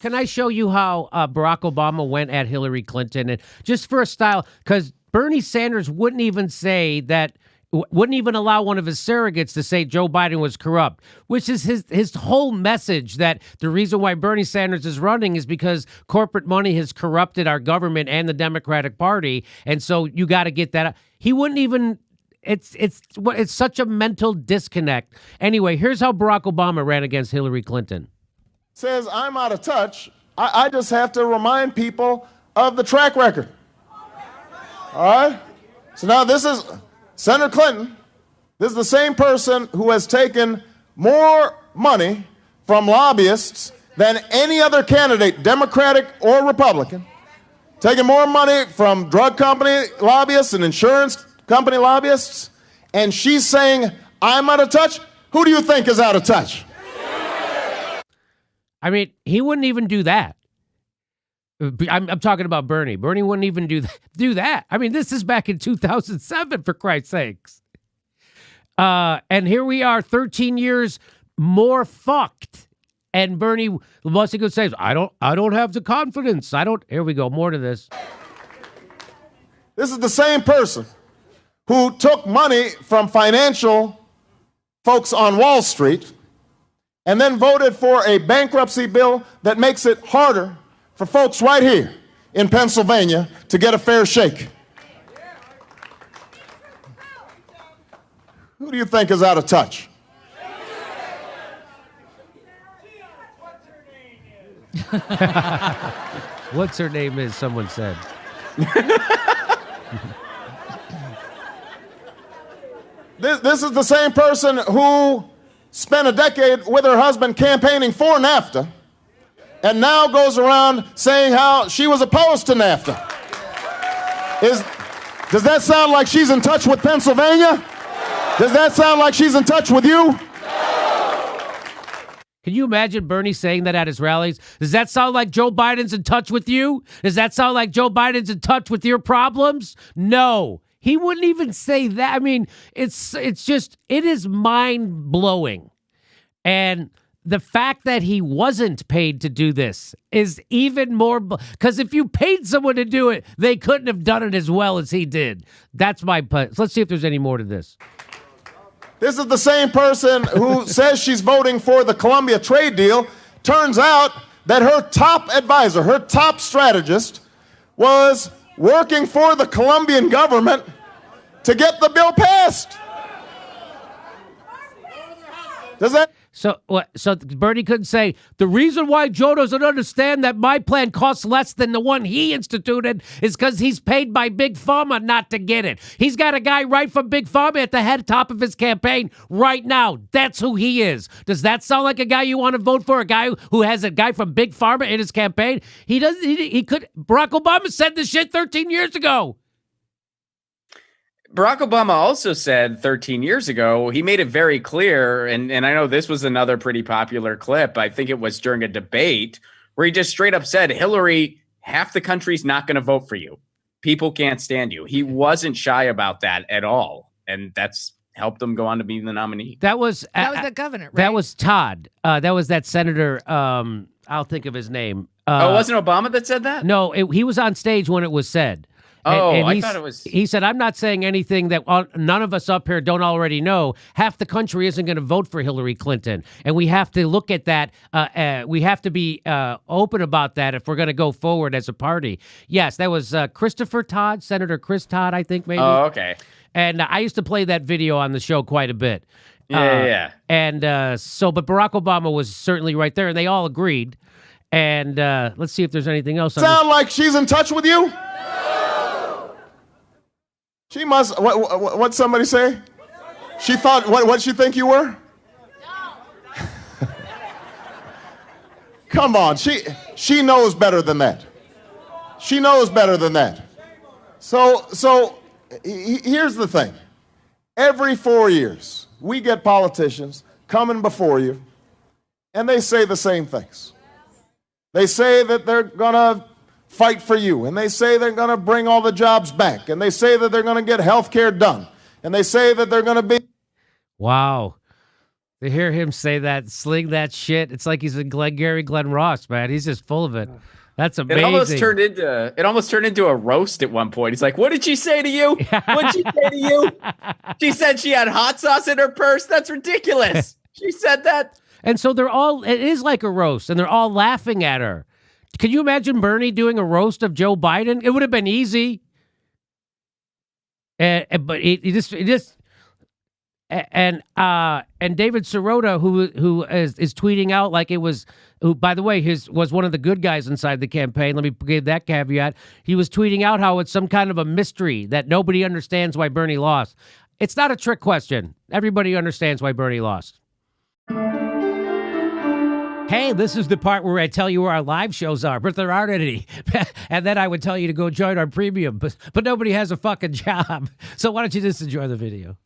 Can I show you how Barack Obama went at Hillary Clinton? And just for a style, because Bernie Sanders wouldn't even say that, wouldn't even allow one of his surrogates to say Joe Biden was corrupt, which is his whole message, that the reason why Bernie Sanders is running is because corporate money has corrupted our government and the Democratic Party. And so you got to get that. He wouldn't even, it's such a mental disconnect. Anyway, here's how Barack Obama ran against Hillary Clinton. Says I'm out of touch. I just have to remind people of the track record. All right? So now this is Senator Clinton. This is the same person who has taken more money from lobbyists than any other candidate, Democratic or Republican, taking more money from drug company lobbyists and insurance company lobbyists, and she's saying, I'm out of touch? Who do you think is out of touch? I mean, he wouldn't even do that. I'm talking about Bernie. Bernie wouldn't even do that. I mean, this is back in 2007, for Christ's sakes. And here we are, 13 years more fucked. And Bernie once again says, I don't have the confidence. Here we go, more to this. This is the same person who took money from financial folks on Wall Street and then voted for a bankruptcy bill that makes it harder for folks right here in Pennsylvania to get a fair shake. Who do you think is out of touch? What's her name is, someone said. This is the same person who spent a decade with her husband campaigning for NAFTA and now goes around saying how she was opposed to NAFTA. Does that sound like she's in touch with Pennsylvania? Does that sound like she's in touch with you? Can you imagine Bernie saying that at his rallies? Does that sound like Joe Biden's in touch with you? Does that sound like Joe Biden's in touch with your problems? No, he wouldn't even say that. I mean, it is mind-blowing. And the fact that he wasn't paid to do this is even more, because if you paid someone to do it, they couldn't have done it as well as he did. That's my point. So let's see if there's any more to this. This is the same person who says she's voting for the Colombia trade deal. Turns out that her top advisor, her top strategist, was working for the Colombian government to get the bill passed. Does that? So Bernie couldn't say, the reason why Joe doesn't understand that my plan costs less than the one he instituted is because he's paid by Big Pharma not to get it. He's got a guy right from Big Pharma at the top of his campaign right now. That's who he is. Does that sound like a guy you want to vote for? A guy who has a guy from Big Pharma in his campaign? Barack Obama said this shit 13 years ago. Barack Obama also said 13 years ago, he made it very clear, and I know this was another pretty popular clip, I think it was during a debate, where he just straight up said, Hillary, half the country's not going to vote for you. People can't stand you. He wasn't shy about that at all, and that's helped him go on to be the nominee. That was the governor, right? That was Todd. That was that senator, I'll think of his name. Wasn't Obama that said that? No, he was on stage when it was said. And I thought it was... He said, I'm not saying anything that none of us up here don't already know. Half the country isn't going to vote for Hillary Clinton. And we have to look at that. We have to be open about that if we're going to go forward as a party. Yes, that was Christopher Todd, Senator Chris Todd, I think, maybe. Oh, okay. And I used to play that video on the show quite a bit. Yeah. And but Barack Obama was certainly right there, and they all agreed. And let's see if there's anything else. Sound like she's in touch with you? She must. What'd somebody say? She thought. What'd she think you were? Come on. She knows better than that. She knows better than that. So here's the thing. Every 4 years, we get politicians coming before you, and they say the same things. They say that they're gonna fight for you, and they say they're going to bring all the jobs back, and they say that they're going to get health care done, and they say that they're going to be... Wow. To hear him say that, sling that shit, it's like he's a Glenn Ross, man. He's just full of it. That's amazing. It almost turned into a roast at one point. He's like, "What did she say to you? What did she say to you? She said she had hot sauce in her purse. That's ridiculous. She said that." And so it is like a roast, and they're all laughing at her. Can you imagine Bernie doing a roast of Joe Biden? It would have been easy. But it just and David Sirota, who is tweeting out like it was, who, by the way, was one of the good guys inside the campaign. Let me give that caveat. He was tweeting out how it's some kind of a mystery that nobody understands why Bernie lost. It's not a trick question. Everybody understands why Bernie lost. Hey, this is the part where I tell you where our live shows are, but there aren't any. And then I would tell you to go join our premium, but nobody has a fucking job. So why don't you just enjoy the video?